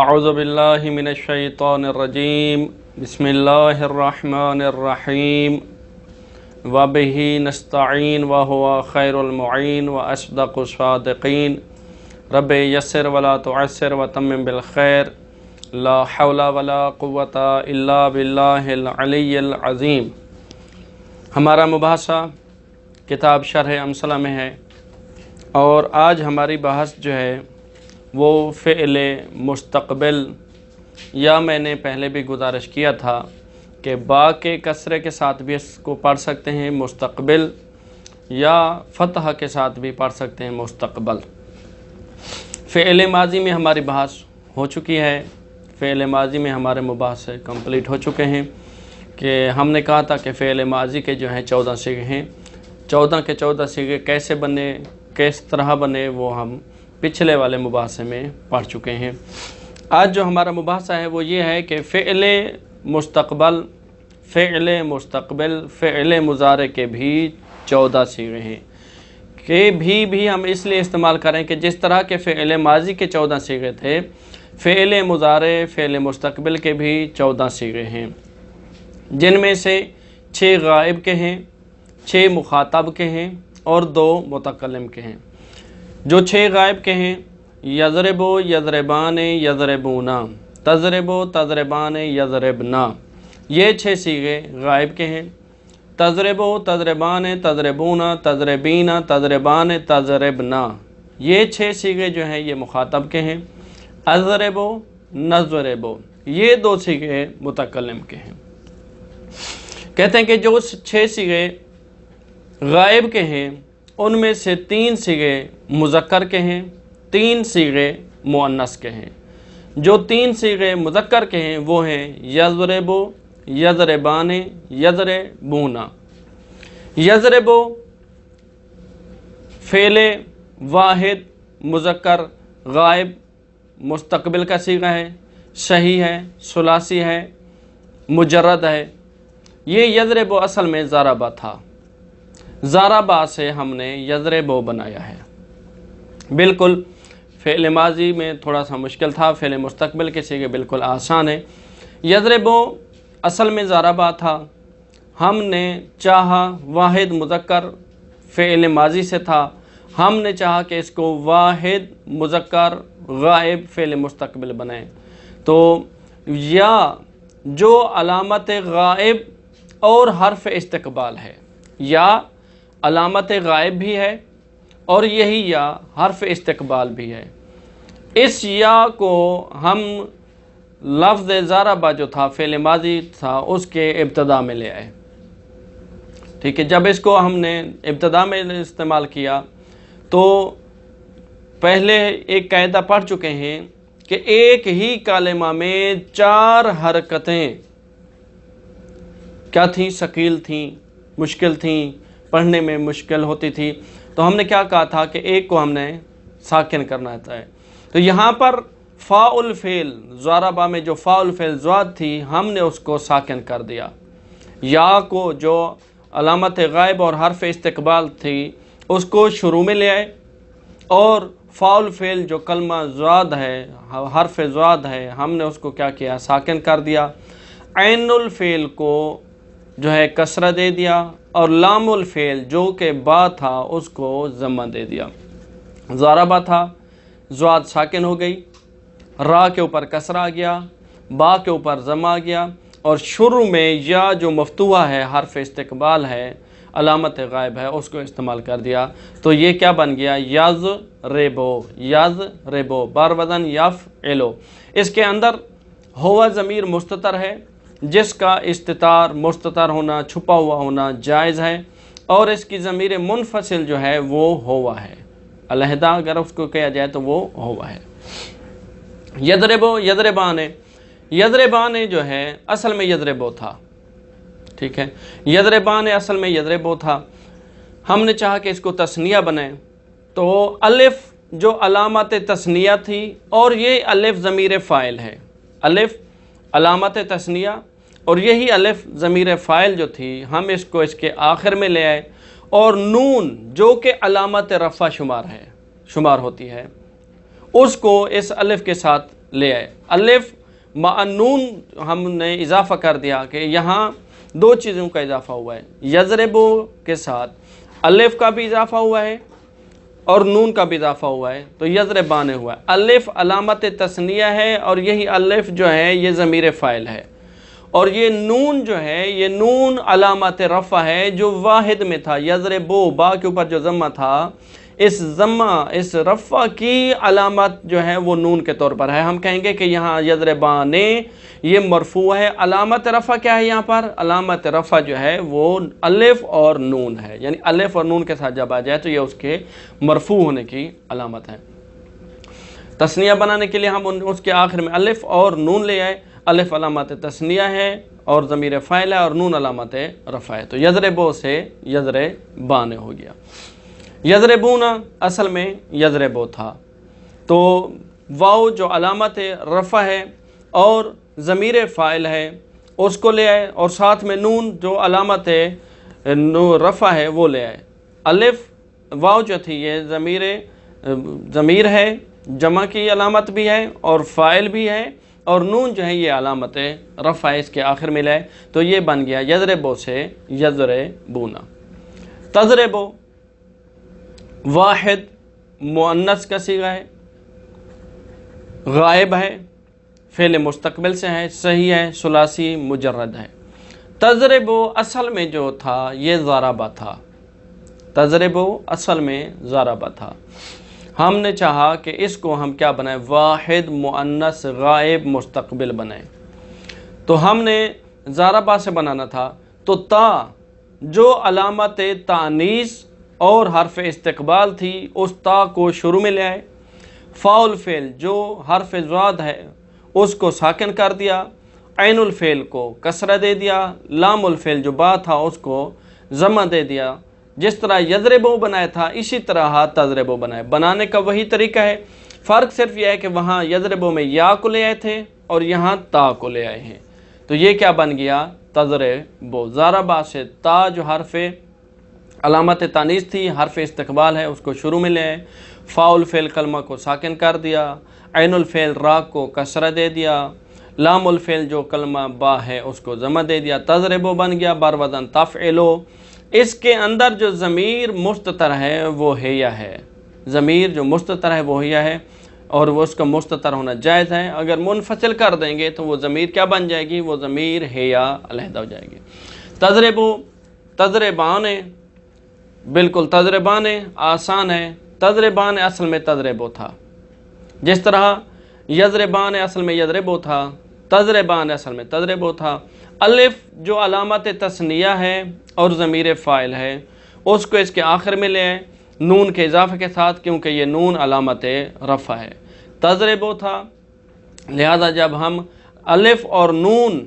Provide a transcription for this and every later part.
اعوذ باللہ من الشیطان الرجیم بسم اللہ الرحمن الرحیم وبہ نستعین وہو خیر المعین واصدق الصادقین رب یسر ولا تعسر وتمم بالخیر لا حول ولا قوة الا باللہ العلی العظیم۔ ہمارا مباحثہ کتاب شرح امثلہ میں ہے اور آج ہماری بحث جو ہے وہ فعل مستقبل، یا میں نے پہلے بھی گزارش کیا تھا کہ با کے کسرے کے ساتھ بھی اس کو پڑھ سکتے ہیں مستقبل، یا فتح کے ساتھ بھی پڑھ سکتے ہیں مستقبل۔ فعل ماضی میں ہماری بحث ہو چکی ہے، فعل ماضی میں ہمارے مباحثے کمپلیٹ ہو چکے ہیں کہ ہم نے کہا تھا کہ فعل ماضی کے جو ہیں 14 صیغے ہیں، 14 کے 14 صیغے کیسے بنے، کس طرح بنے، وہ ہم پچھلے والے مباحثے میں پڑھ چکے ہیں۔ آج جو ہمارا مباحثہ ہے وہ یہ ہے کہ فعل مستقبل، فعل مضارع کے بھی 14 صیغے ہیں، کہ بھی ہم اس لیے استعمال کریں کہ جس طرح کے فعل ماضی کے 14 صیغے تھے، فعل مضارع، فعل مستقبل کے بھی 14 صیغے ہیں، جن میں سے 6 غائب کے ہیں، 6 مخاطب کے ہیں اور 2 متکلم کے ہیں۔ جو 6 غائب کے ہیں، یضرب، یضربان، یضربونا، تضرب، تضربان، یضربنا، یہ 6 صیغے غائب کے ہیں۔ تضرب، تضربان، تضربونا، تضربین، تضربان، تضربنا، یہ 6 صیغے جو ہیں یہ مخاطب کے ہیں۔ اضرب، نضرب، یہ 2 صیغے متکلم کے ہیں۔ کہتے ہیں کہ جو 6 صیغے غائب کے ہیں ان میں سے 3 صیغے مذکر کے ہیں، 3 صیغے مؤنث کے ہیں۔ جو 3 صیغے مذکر کے ہیں وہ ہیں یضرب، یضربان، یضربونا۔ یضرب فعل واحد مذکر غائب مستقبل کا صیغہ ہے، صحیح ہے، ثلاثی ہے، مجرد ہے۔ یہ یضرب اصل میں ضربہ تھا، ضربہ سے ہم نے یضرب بنایا ہے۔ بالکل فعل ماضی میں تھوڑا سا مشکل تھا، فعل مستقبل کے صیغے بالکل آسان ہے۔ یضرب اصل میں ضربہ تھا، ہم نے چاہا واحد مذکر فعل ماضی سے تھا، ہم نے چاہا کہ اس کو واحد مذکر غائب فعل مستقبل بنائیں، تو یا جو علامت غائب اور حرف استقبال ہے، یا علامت غائب بھی ہے اور یہی یا حرف استقبال بھی ہے، اس یا کو ہم لفظ ضربہ جو تھا فعل ماضی تھا اس کے ابتدا میں لے آئے۔ ٹھیک ہے، جب اس کو ہم نے ابتدا میں استعمال کیا تو پہلے ایک قاعدہ پڑھ چکے ہیں کہ ایک ہی کلمہ میں 4 حرکتیں کیا تھیں، ثقیل تھیں، مشکل تھیں، پڑھنے میں مشکل ہوتی تھی، تو ہم نے کیا کہا تھا کہ ایک کو ہم نے ساکن کرنا ہے۔ تو یہاں پر فاء الفعل ضربہ میں جو فاء الفعل ضاد تھی ہم نے اس کو ساکن کر دیا، یا کو جو علامت غائب اور حرف استقبال تھی اس کو شروع میں لے آئے، اور فاء الفعل جو کلمہ ضاد ہے، حرف ضاد ہے، ہم نے اس کو کیا کیا، ساکن کر دیا۔ عین الفعل کو جو ہے کسرہ دے دیا، اور لام الفعل جو کہ با تھا اس کو ضمہ دے دیا۔ ضربہ تھا، ضاد ساکن ہو گئی، را کے اوپر کسرہ آ گیا، با کے اوپر ضمہ آ گیا، اور شروع میں یا جو مفتوحہ ہے، حرف استقبال ہے، علامت غائب ہے، اس کو استعمال کر دیا، تو یہ کیا بن گیا، یضربو، یضربو، بار وزن یفعلو۔ اس کے اندر ہوا ضمیر مستتر ہے، جس کا استتار، مستتر ہونا، چھپا ہوا ہونا جائز ہے، اور اس کی ضمیر منفصل جو ہے وہ ہوا ہے، علیحدہ اگر اس کو کہا جائے تو وہ ہوا ہے۔ یضربو، یضربان، یضربان جو ہے اصل میں یضربو تھا، ٹھیک ہے، یضربان اصل میں یضربو تھا، ہم نے چاہا کہ اس کو تثنیہ بنائیں، تو الف جو علامت تثنیہ تھی، اور یہ الف ضمیر فاعل ہے، الف علامت تثنیہ اور یہی الف ضمیر فاعل جو تھی ہم اس کو اس کے آخر میں لے آئے، اور نون جو کہ علامت رفع شمار ہوتی ہے اس کو اس الف کے ساتھ لے آئے. الف مع نون ہم نے اضافہ کر دیا کہ یہاں دو چیزوں کا اضافہ ہوا ہے. یضربو کے ساتھ الف کا بھی اضافہ ہوا ہے اور نون کا بھی اضافہ ہوا ہے تو یضربان ہوا ہے. الف علامت تثنیہ ہے اور یہی الف جو ہے یہ ضمیر فاعل ہے، اور یہ نون جو ہے یہ نون علامت رفع ہے جو واحد میں تھا. یضربو با کے اوپر جو ضمہ تھا، اس ضمہ اس رفع کی علامت جو ہے وہ نون کے طور پر ہے. ہم کہیں گے کہ یہاں یضربان یہ مرفوع ہے. علامت رفع کیا ہے یہاں پر؟ علامت رفع جو ہے وہ الف اور نون ہے، یعنی الف اور نون کے ساتھ جب آ جائے تو یہ اس کے مرفوع ہونے کی علامت ہے. تثنیہ بنانے کے لیے ہم اس کے آخر میں الف اور نون لے آئے. الف علامت تثنیہ ہے اور ضمیر فاعل ہے اور نون علامت رفع ہے، تو یضربو سے یضربان ہو گیا. یضربون اصل میں یضربو تھا، تو واو جو علامت رفع ہے اور ضمیر فاعل ہے اس کو لے آئے، اور ساتھ میں نون جو علامت رفع ہے وہ لے آئے. الف واو جو تھی یہ ضمیر ہے، جمع کی علامت بھی ہے اور فاعل بھی ہے، اور نون جو ہے یہ علامت رفع ہے، اس کے آخر میں لائے تو یہ بن گیا یضربو سے یضربون. تضربو واحد مؤنث کا صیغہ ہے، غائب ہے، فعل مستقبل سے ہے، صحیح ہے، ثلاثی مجرد ہے. تضربو اصل میں جو تھا یہ ضربہ تھا. تضربو اصل میں ضربہ تھا. ہم نے چاہا کہ اس کو ہم کیا بنائیں؟ واحد مؤنث غائب مستقبل بنائیں. تو ہم نے ضربہ سے بنانا تھا، تو تا جو علامت تانیث اور حرف استقبال تھی اس تا کو شروع میں لے آئے. فاء الفعل جو حرف ضاد ہے اس کو ساکن کر دیا، عین الفعل کو کسرہ دے دیا، لام الفعل جو با تھا اس کو ضمہ دے دیا. جس طرح یضربو بنایا تھا اسی طرح تضربو بنائے. بنانے کا وہی طریقہ ہے، فرق صرف یہ ہے کہ وہاں یضربو میں یا کو لے آئے تھے اور یہاں تا کو لے آئے ہیں. تو یہ کیا بن گیا؟ تضربو. ضربہ سے تا جو حرف علامت تانیث تھی، حرف استقبال ہے، اس کو شروع میں لے آئے. فاء الفعل کلمہ کو ساکن کر دیا، عین الفعل را کو کسرہ دے دیا، لام الفعل جو کلمہ با ہے اس کو ضمہ دے دیا. تضربو بن گیا بر وزن تفعلو. اس کے اندر جو ضمیر مستتر ہے وہ ہیا ہے. ضمیر جو مستتر ہے وہ ہیا ہے اور وہ اس کا مستتر ہونا جائز ہے. اگر منفصل کر دیں گے تو وہ ضمیر کیا بن جائے گی؟ وہ ضمیر ہیا علیحدہ ہو جائے گی. تضربو تضربان، بالکل تضربان آسان ہے. تضربان اصل میں تضربو تھا، جس طرح یضربان اصل میں یضربو تھا، تضربان اصل میں تضربو تھا. الف جو علامت تثنیہ ہے اور ضمیر فاعل ہے اس کو اس کے آخر میں لے آئے نون کے اضافے کے ساتھ، کیونکہ یہ نون علامت رفع ہے. تضربو تھا، لہذا جب ہم الف اور نون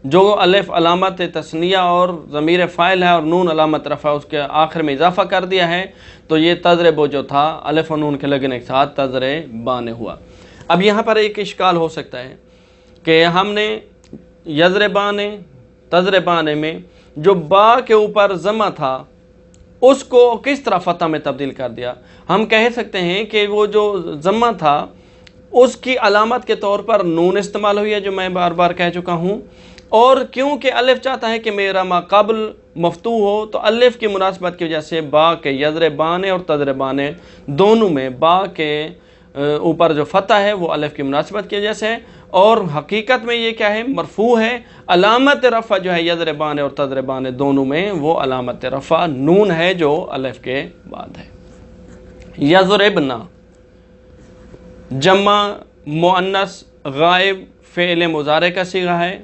جو الف علامت تثنیہ اور ضمیر فاعل ہے اور نون علامت رفع اس کے آخر میں اضافہ کر دیا ہے تو یہ تضربو جو تھا الف اور نون کے لگنے کے ساتھ تضربان ہوا. اب یہاں پر ایک اشکال ہو سکتا ہے کہ ہم نے یضربان تضربان میں جو با کے اوپر ضمہ تھا اس کو کس طرح فتح میں تبدیل کر دیا. ہم کہہ سکتے ہیں کہ وہ جو ضمہ تھا اس کی علامت کے طور پر نون استعمال ہوئی ہے جو میں بار بار کہہ چکا ہوں، اور کیونکہ الف چاہتا ہے کہ میرا ما قبل مفتوح ہو تو الف کی مناسبت کی وجہ سے با کے یضربان اور تضربان دونوں میں با کے اوپر جو فتح ہے وہ الف کی مناسبت کی وجہ سے ہے، اور حقیقت میں یہ کیا ہے؟ مرفوع ہے. علامت رفع جو ہے یضربان اور تضربان دونوں میں وہ علامت رفع نون ہے جو الف کے بعد ہے. یضربنا جمع مؤنث غائب فعل مضارع کا صیغہ ہے،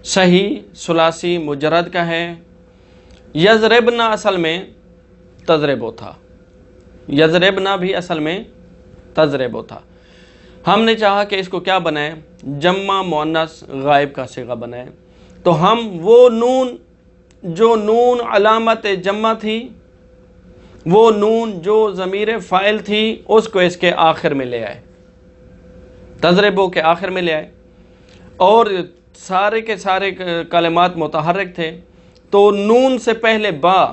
صحیح ثلاثی مجرد کا ہے. یضربنا اصل میں تضربو تھا، یضربنا بھی اصل میں تضربو تھا. ہم نے چاہا کہ اس کو کیا بنائیں؟ جمع مؤنث غائب کا صیغہ بنائیں. تو ہم وہ نون جو نون علامت جمع تھی، وہ نون جو ضمیر فاعل تھی اس کو اس کے آخر میں لے آئے، تضربو کے آخر میں لے آئے، اور سارے کے سارے کلمات متحرک تھے تو نون سے پہلے با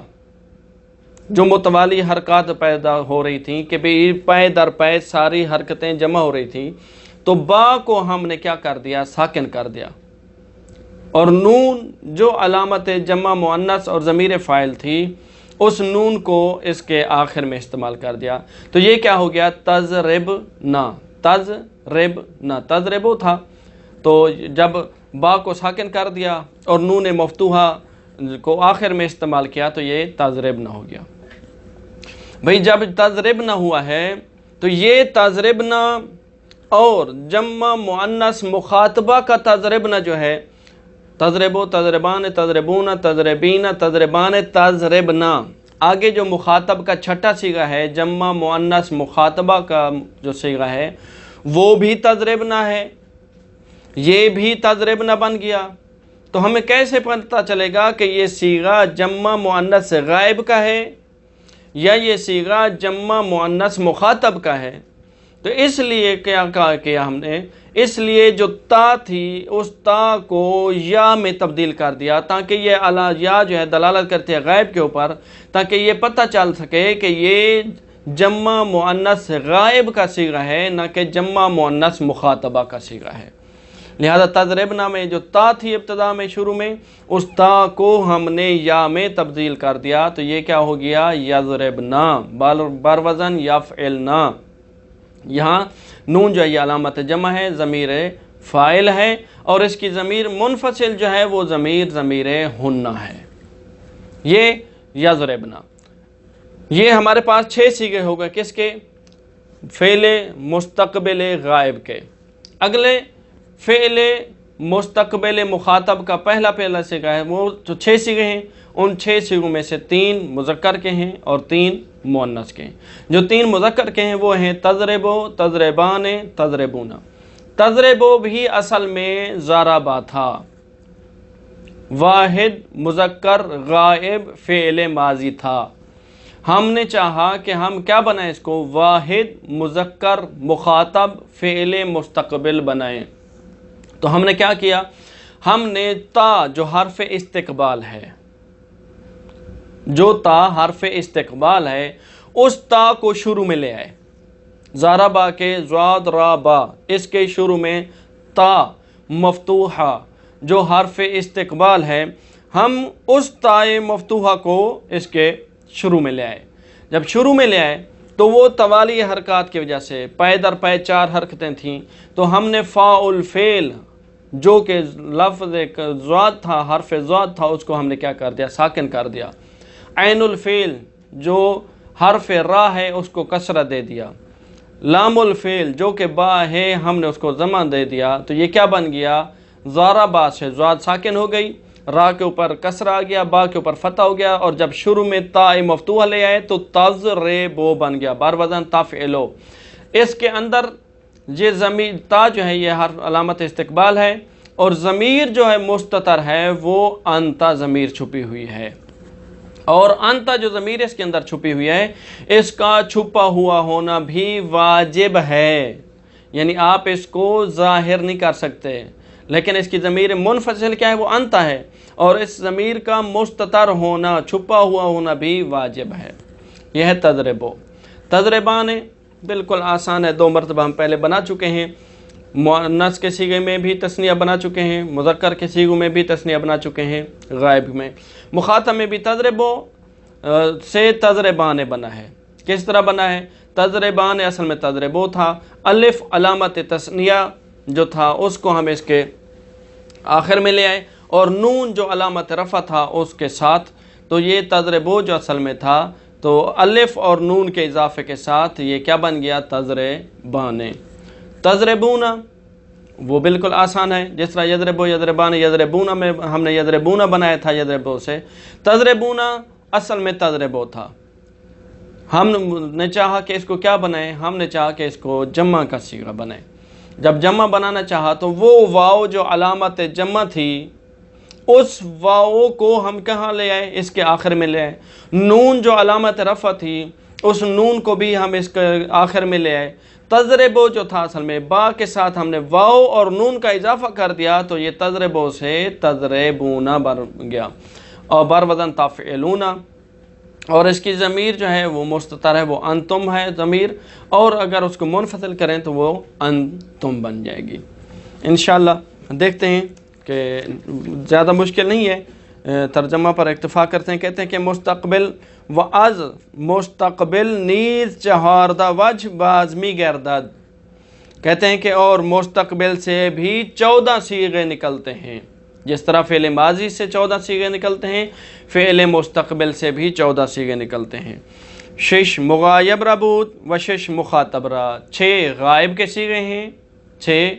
جو متوالی حرکات پیدا ہو رہی تھیں کہ پے در پے ساری حرکتیں جمع ہو رہی تھیں، تو با کو ہم نے کیا کر دیا؟ ساکن کر دیا، اور نون جو علامت جمع مؤنث اور ضمیر فاعل تھی اس نون کو اس کے آخر میں استعمال کر دیا، تو یہ کیا ہو گیا؟ تضربنا، تضربنا، تضربو تھا، تو جب با کو ساکن کر دیا اور نون مفتوحہ کو آخر میں استعمال کیا تو یہ تضربنا ہو گیا۔ بھئی جب تضربنا ہوا ہے تو یہ تضربنا اور جمع مؤنث مخاطبہ کا تضربنا جو ہے، تضربو، تضربان، تضربون، تضربین، تضربان، تضربنا، آگے جو مخاطب کا چھٹا صیغہ ہے جمع مؤنث مخاطبہ کا جو صیغہ ہے وہ بھی تضربنا ہے، یہ بھی تضربنا بن گیا۔ تو ہمیں کیسے پتہ چلے گا کہ یہ صیغہ جمع مؤنث غائب کا ہے یا یہ صیغہ جمع مؤنث مخاطب کا ہے؟ تو اس لیے کیا کہا کہ ہم نے اس لیے جو تا تھی اس تا کو یا میں تبدیل کر دیا تاکہ یہ یا جو ہے دلالت کرتے ہیں غائب کے اوپر، تاکہ یہ پتہ چل سکے کہ یہ جمع مؤنث غائب کا صیغہ ہے نہ کہ جمع مؤنث مخاطبہ کا صیغہ ہے۔ لہذا تضربنا میں جو تا تھی ابتدا میں شروع میں، اس تا کو ہم نے یا میں تبدیل کر دیا تو یہ کیا ہو گیا؟ یضربنا، بر وزن یفعلنا۔ یہاں نون جو ہے یہ علامت جمع ہے، ضمیر فاعل ہے، اور اس کی ضمیر منفصل جو ہے وہ ضمیر ہنہ ہے، یہ یضربنا۔ یہ ہمارے پاس 6 صیغے ہو گئے، کس کے؟ فعل مستقبل غائب کے۔ اگلے فعل مستقبل مخاطب کا پہلا صیغہ ہے، وہ جو 6 صیغے ہیں ان 6 صیغوں میں سے 3 مذکر کے ہیں اور 3 مؤنث کے ہیں۔ جو 3 مذکر کے ہیں وہ ہیں تضربو، تضربان، تضربون۔ تضربو بھی اصل میں ضربا تھا، واحد مذکر غائب فعل ماضی تھا، ہم نے چاہا کہ ہم کیا بنائیں اس کو؟ واحد مذکر مخاطب فعل مستقبل بنائیں۔ تو ہم نے کیا کیا؟ ہم نے تا جو حرف استقبال ہے، جو تا حرف استقبال ہے اس تا کو شروع میں لے آئے، ضربا کے ضاد را با، اس کے شروع میں تا مفتوحہ جو حرف استقبال ہے، ہم اس تا مفتوحہ کو اس کے شروع میں لے آئے۔ جب شروع میں لے آئے تو وہ توالی حرکات کی وجہ سے پے در پے 4 حرکتیں تھیں، تو ہم نے فاء الفعل جو کہ لفظ ایک ضاد تھا، حرف ضاد تھا، اس کو ہم نے کیا کر دیا؟ ساکن کر دیا۔ عین الفعل جو حرف را ہے اس کو کسرہ دے دیا۔ لام الفعل جو کہ با ہے ہم نے اس کو ضمہ دے دیا، تو یہ کیا بن گیا؟ ضربا سے ضاد ساکن ہو گئی، را کے اوپر کسرہ آ گیا، با کے اوپر فتح ہو گیا، اور جب شروع میں تا مفتوحہ لے آئے تو تضربو بن گیا، بر وزن تفعلو۔ اس کے اندر یہ ضمیر تا جو ہے یہ حرف علامت استقبال ہے، اور ضمیر جو ہے مستتر ہے وہ انتا ضمیر چھپی ہوئی ہے، اور انتا جو ضمیر اس کے اندر چھپی ہوئی ہے اس کا چھپا ہوا ہونا بھی واجب ہے، یعنی آپ اس کو ظاہر نہیں کر سکتے، لیکن اس کی ضمیر منفصل کیا ہے؟ وہ انتا ہے، اور اس ضمیر کا مستتر ہونا، چھپا ہوا ہونا بھی واجب ہے۔ یہ ہے تضربو۔ تضربان بالکل آسان ہے، 2 مرتبہ ہم پہلے بنا چکے ہیں، مؤنث کے صیغے میں بھی تثنیہ بنا چکے ہیں، مذکر کے صیغوں میں بھی تثنیہ بنا چکے ہیں، غائب میں۔ مخاطب میں بھی تضربو سے تضربان بنا ہے۔ کس طرح بنا ہے؟ تضربان اصل میں تضربو تھا، الف علامت تثنیہ جو تھا اس کو ہم اس کے آخر میں لے آئے، اور نون جو علامت رفع تھا اس کے ساتھ، تو یہ تضربو جو اصل میں تھا تو الف اور نون کے اضافے کے ساتھ یہ کیا بن گیا؟ تضربان۔ تضربون وہ بالکل آسان ہے، جس طرح یضربو، یضربان، یضربون میں ہم نے یضربون بنایا تھا یضربو سے، تضربون اصل میں تضربو تھا، ہم نے چاہا کہ اس کو کیا بنائیں؟ ہم نے چاہا کہ اس کو جمع کا صیغہ بنائیں۔ جب جمع بنانا چاہا تو وہ واو جو علامت جمع تھی اس واو کو ہم کہاں لے آئے؟ اس کے آخر میں لے آئے۔ نون جو علامت رفع تھی اس نون کو بھی ہم اس کے آخر میں لے آئے۔ تضربو جو تھا اصل میں با کے ساتھ ہم نے واو اور نون کا اضافہ کر دیا تو یہ تضربو سے تضربون بن گیا، اور بر وزن تفعلون۔ اور اس کی ضمیر جو ہے وہ مستتر ہے، وہ انتم ہے ضمیر، اور اگر اس کو منفصل کریں تو وہ انتم بن جائے گی۔ انشاءاللہ دیکھتے ہیں کہ زیادہ مشکل نہیں ہے، ترجمہ پر اکتفا کرتے ہیں۔ کہتے ہیں کہ مستقبل و از مستقبل نیز چہاردہ وجہ بازمی گردد، کہتے ہیں کہ اور مستقبل سے بھی 14 صیغے نکلتے ہیں، جس طرح فعل ماضی سے 14 صیغے نکلتے ہیں، فعل مستقبل سے بھی 14 صیغے نکلتے ہیں۔ 6 مغایب را بود و 6 مخاطب را، 6 غائب کے صیغے ہیں، 6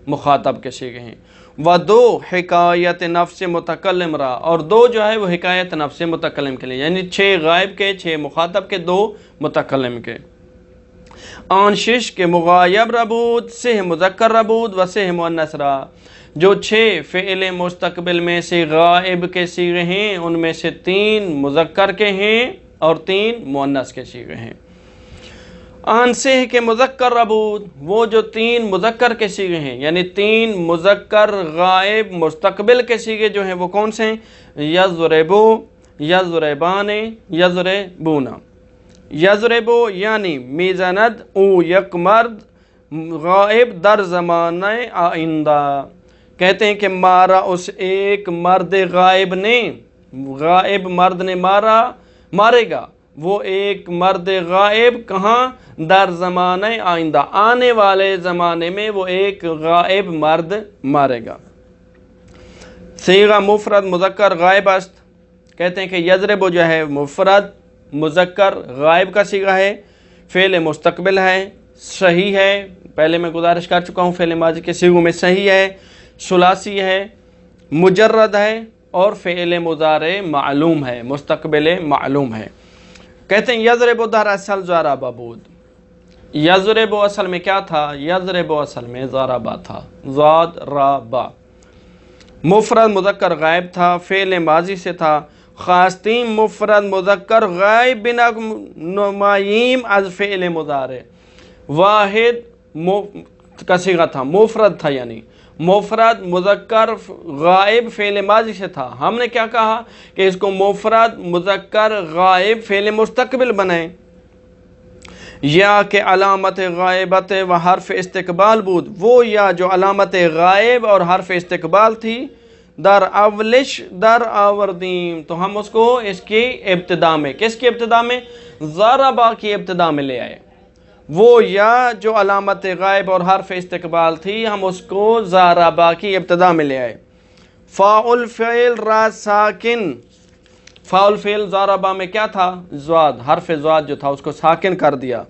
مخاطب کے صیغے ہیں۔ و 2 حکایت نفس متکلم را، اور 2 جو ہے وہ حکایت نفس متکلم کے لیے، یعنی 6 غائب کے، 6 مخاطب کے، 2 متکلم کے۔ آن 6 کے مغایب را بود، 6 مذکر را بود و 6 مؤنث را، جو 6 فعل مستقبل میں سے غائب کے صیغے ہیں ان میں سے 3 مذکر کے ہیں اور 3 مؤنث کے صیغے ہیں۔ آن 6 کے مذکر را بود، وہ جو 3 مذکر کے صیغے ہیں، یعنی 3 مذکر غائب مستقبل کے صیغے جو ہیں وہ کون سے ہیں؟ یضربو، یضربان، یضربون۔ یضربو یعنی میزند او یک مرد غائب در زمانہ آئندہ، کہتے ہیں کہ مارا اس ایک مرد غائب نے، غائب مرد نے مارے گا وہ ایک مرد غائب، کہاں؟ در زمانہ آئندہ، آنے والے زمانے میں وہ ایک غائب مرد مارے گا۔ صیغہ مفرد مذکر غائب است، کہتے ہیں کہ یضرب جو ہے مفرد مذکر غائب کا صیغہ ہے، فعل مستقبل ہے، صحیح ہے، پہلے میں گزارش کر چکا ہوں فعل ماضی کے صیغوں میں صحیح ہے، ثلاثی ہے، مجرد ہے، اور فعل مضارع معلوم ہے، مستقبل معلوم ہے۔ کہتے ہیں یضرب در اصل ضربہ بود، یضرب اصل میں کیا تھا؟ یضرب اصل میں ضربہ تھا، ضاد را با، مفرد مذکر غائب تھا، فعل ماضی سے تھا، خواستیم مفرد مذکر غائب بنا نمائیم از فعل مضارع، واحد کا صیغہ تھا، مفرد تھا، یعنی مفرد مذکر غائب فعل ماضی سے تھا، ہم نے کیا کہا کہ اس کو مفرد مذکر غائب فعل مستقبل بنائیں، یا کہ علامت غائبت و حرف استقبال بود، وہ یا جو علامت غائب اور حرف استقبال تھی، در اولش در آوردیم، تو ہم اس کو اس کی ابتدا میں، کس کی ابتدا میں؟ ضربہ کی ابتدا میں لے آئے، وہ یا جو علامت غائب اور حرف استقبال تھی ہم اس کو ضربہ کی ابتدا میں لے آئے۔ فاعل فعل را ساکن، فاعل فعل ضربہ میں کیا تھا؟ زواد، حرف زواد جو تھا اس کو ساکن کر دیا۔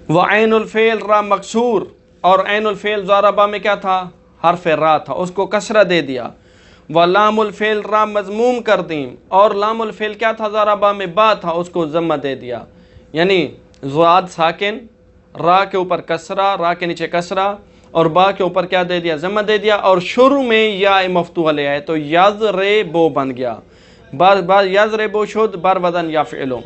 وعین الفعل را مکسور، اور عین الفعل ضربہ میں کیا تھا؟ حرف را تھا، اس کو کسرہ دے دیا۔ ولام الفعل را مضموم کر دیم، اور لام الفعل کیا تھا؟ ضربہ میں با تھا، اس کو ضمہ دے دیا، یعنی زواد ساکن، را کے اوپر کسرہ، را کے نیچے کسرہ، اور با کے اوپر کیا دے دیا؟ ضمہ دے دیا، اور شروع میں یا مفتوحہ لے آئے تو یضربو بن گیا، یضربو شد بر وزن یا فعلو،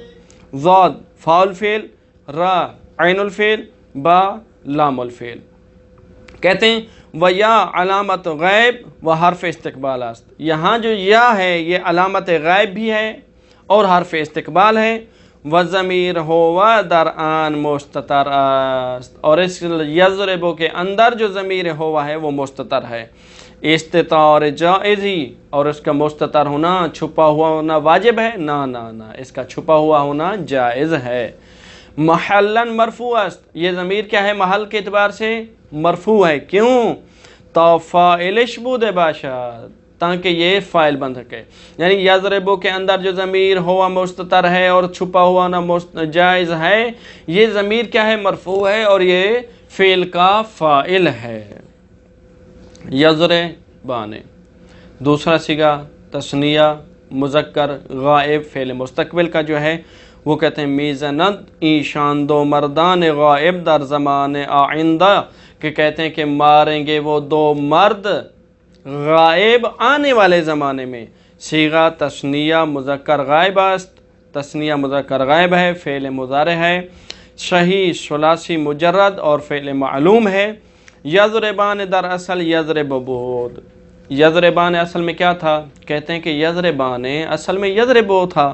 زاد فاعل فعل، را عین الفعل، با لام الفعل۔ کہتے ہیں و یا علامت غیب و حرف استقبال است، یہاں جو یا ہے یہ علامت غیب بھی ہے اور حرف استقبال ہے، و ضمیر ہوا در آن مستتر است، اور اس یضربو کے اندر جو ضمیر ہوا ہے وہ مستتر ہے، استتار جائز ہی، اور اس کا مستتر ہونا، چھپا ہوا ہونا واجب ہے؟ نہ نہ نہ، اس کا چھپا ہوا ہونا جائز ہے۔ محلن مرفوع است، یہ ضمیر کیا ہے؟ محل کے اعتبار سے مرفوع ہے، کیوں؟ تا فاعلش بود باشد، تاکہ یہ فاعل بن سکے، یعنی یضربو کے اندر جو ضمیر ہوا مستتر ہے اور چھپا ہوا نہ جائز ہے، یہ ضمیر کیا ہے؟ مرفوع ہے، اور یہ فعل کا فاعل ہے۔ یضربان دوسرا صیغہ تثنیہ مذکر غائب فعل مستقبل کا جو ہے وہ کہتے ہیں میزند ایشان دو مردان غائب در زمان آئندہ، کہ کہتے ہیں کہ ماریں گے وہ 2 مرد غائب آنے والے زمانے میں۔ صیغہ تثنیہ مذکر غائب است، تثنیہ مذکر غائب ہے، فعل مضارع ہے، صحیح ثلاثی مجرد اور فعل معلوم ہے۔ یضربان در اصل یضرب بود، یضربان اصل میں کیا تھا؟ کہتے ہیں کہ یضربان اصل میں یضربو تھا،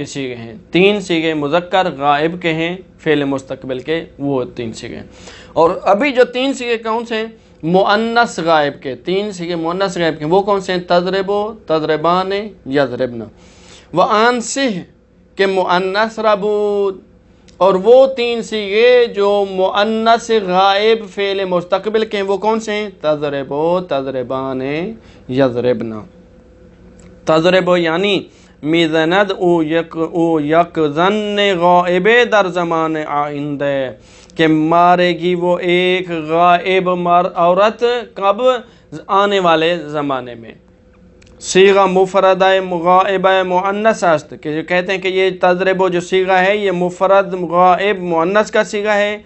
کے سیغے ہیں، 3 سیغے مذکر غائب کے ہیں فعل مستقبل کے، وہ 3 سیغے ہیں۔ اور ابھی جو 3 سیغے کون سے ہیں؟ مؤنث غائب کے 3 سیغے مؤنث غائب کے، وہ کون سے ہیں؟ تضربو، تضربان، یضربن۔ وانصح کے مؤنث ربود، اور وہ 3 سیغے جو مؤنث غائب فعل مستقبل کے ہیں، وہ کون سے ہیں؟ تضربو، تضربان، یضربن۔ تضربو یعنی میزند او یکزن غائب در زمان آئندہ، کہ مارے گی وہ ایک غائب عورت کب؟ آنے والے زمانے میں۔ صیغہ مفردہ غائبہ مؤنث است، کہ جو کہتے ہیں کہ یہ تضربو جو صیغہ ہے یہ مفرد غائب مؤنث کا صیغہ ہے،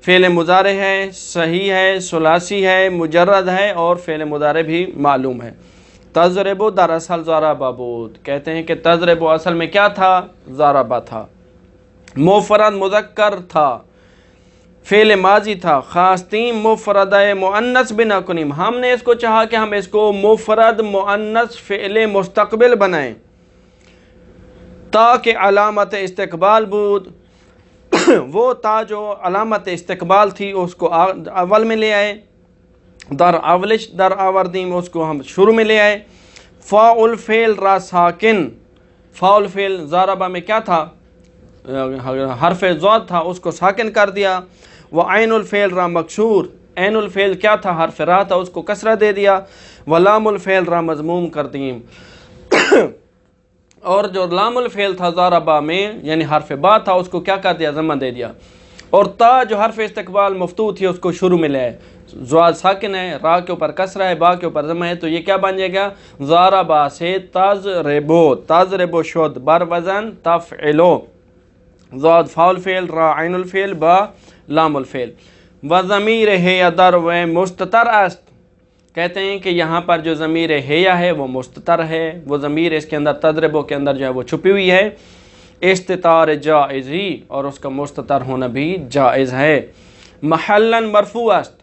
فعل مضارع ہے، صحیح ہے، ثلاثی ہے، مجرد ہے، اور فعل مضارع بھی معلوم ہے۔ تضربو دراصل ضربہ بود، کہتے ہیں کہ تضربو اصل میں کیا تھا؟ ضربہ تھا، مفرد مذکر تھا، فعل ماضی تھا، خواستین مفردہ مؤنث بنا کنیم، ہم نے اس کو چاہا کہ ہم اس کو مفرد مؤنث فعل مستقبل بنائیں، تاکہ علامت استقبال بود، وہ تا جو علامت استقبال تھی اس کو اول میں لے آئے، در اولش در آوردیم، اس کو ہم شروع میں لے آئے۔ فاعل فعل را ساکن، فاعل فعل ضربہ میں کیا تھا؟ حرف ضاد تھا، اس کو ساکن کر دیا۔ وعین الفعل را مکسور، عین الفعل کیا تھا؟ حرف را تھا، اس کو کسرہ دے دیا۔ ولام الفعل را مضموم کر دیم، اور جو لام الفعل تھا ضربہ میں یعنی حرف با تھا، اس کو کیا کر دیا؟ ضمہ دے دیا۔ اور تا جو حرف استقبال مفتوح تھی اس کو شروع میں لے آئے، زواد ساکن ہے، را کے اوپر کسرہ ہے، با کے اوپر ضمہ ہے، تو یہ کیا بن جائے گا؟ ضربہ سے تضربو، تضربو شد بر وزن تفعلو، زاد فاعل فعل، را عین الفعل، با لام الفعل۔ وضمیر ہے در و مستتر است، کہتے ہیں کہ یہاں پر جو ضمیر ہیا ہے وہ مستتر ہے، وہ ضمیر اس کے اندر تضربو کے اندر جو ہے وہ چھپی ہوئی ہے، استتار جائز ہی، اور اس کا مستتر ہونا بھی جائز ہے۔ محلاً مرفوع است،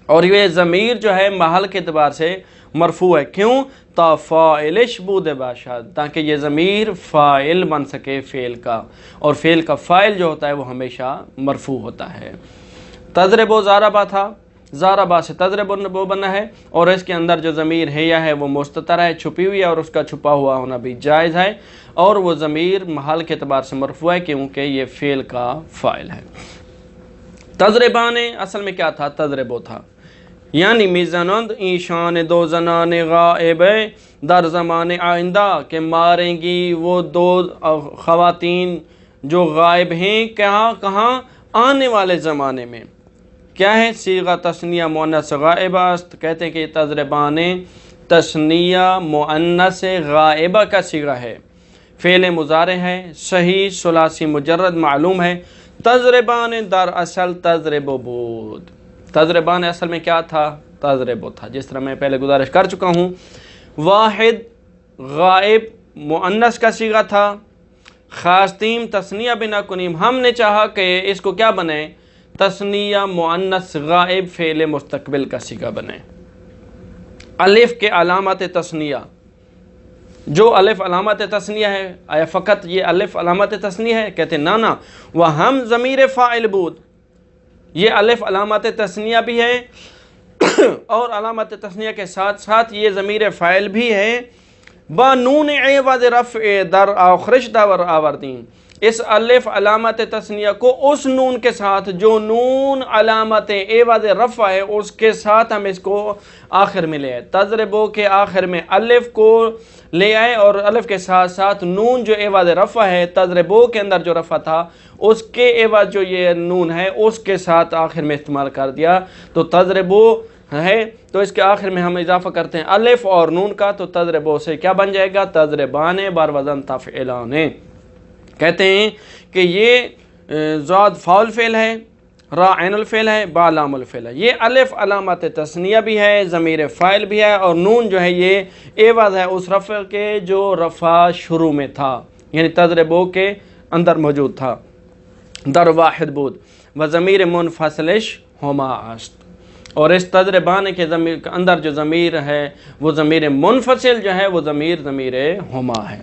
اور یہ ضمیر جو ہے محل کے اعتبار سے مرفوع ہے، کیوں؟ تا فاعلش بود باشد، تاکہ یہ ضمیر فاعل بن سکے فعل کا، اور فعل کا فاعل جو ہوتا ہے وہ ہمیشہ مرفوع ہوتا ہے۔ تضربو ضربہ تھا، ضربہ سے تضربو بنا ہے، اور اس کے اندر جو ضمیر ہیا ہے وہ مستتر ہے، چھپی ہوئی ہے، اور اس کا چھپا ہوا ہونا بھی جائز ہے، اور وہ ضمیر محل کے اعتبار سے مرفوع ہے کیونکہ یہ فعل کا فاعل ہے۔ تضربان اصل میں کیا تھا؟ تضربو تھا، یعنی میزنند ایشان 2 زنان غائب در زمان آئندہ، کہ ماریں گی وہ 2 خواتین جو غائب ہیں، کہاں؟ آنے والے زمانے میں۔ کیا ہے؟ صیغہ تثنیہ مؤنث غائبہ است، کہتے ہیں کہ یہ تضربان تثنیہ مؤنث غائبہ کا صیغہ ہے، فعل مضارع ہے، صحیح ثلاثی مجرد معلوم ہے۔ تضربان در اصل تضربو بود، تضربان اصل میں کیا تھا؟ تضربو تھا، جس طرح میں پہلے گزارش کر چکا ہوں۔ واحد غائب مؤنث کا صیغہ تھا، خواستیم تثنیہ بنا کنیم، ہم نے چاہا کہ اس کو کیا بنائیں؟ تثنیہ مؤنث غائب فعل مستقبل کا صیغہ بنائیں۔ الف کے علامت تثنیہ، جو الف علامت تثنیہ ہے، آیا فقط یہ الف علامت تثنیہ ہے؟ کہتے ہیں نا، وہ ہم ضمیر فاعل بود، یہ الف علامت تثنیہ بھی ہے، اور علامت تثنیہ کے ساتھ ساتھ یہ ضمیر فاعل بھی ہے۔ با نون عوض رفع در آخرش دور آوردین، اس الف علامت تثنیہ کو اس نون کے ساتھ جو نون علامت عوض رفع ہے اس کے ساتھ ہم اس کو آخر میں لے آئے، تضربو کے آخر میں الف کو لے آئے، اور الف کے ساتھ ساتھ نون جو عوض رفع ہے، تضربو کے اندر جو رفع تھا اس کے عوض جو یہ نون ہے اس کے ساتھ آخر میں استعمال کر دیا، تو تضربو ہے تو اس کے آخر میں ہم اضافہ کرتے ہیں الف اور نون کا، تو تضربو سے کیا بن جائے گا؟ تضربان بر وزن تفعلان۔ کہتے ہیں کہ یہ زاد فاعل فعل ہے، را عین الفعل ہے، با لام الفعل ہے، یہ الف علامت تثنیہ بھی ہے، ضمیر فاعل بھی ہے، اور نون جو ہے یہ عوض ہے اس رفع کے جو رفع شروع میں تھا، یعنی تضربو کے اندر موجود تھا۔ در واحد بود و ضمیر منفصلش ہما است، اور اس تضربان کے اندر جو ضمیر ہے وہ ضمیر منفصل جو ہے وہ ضمیر ہما ہے۔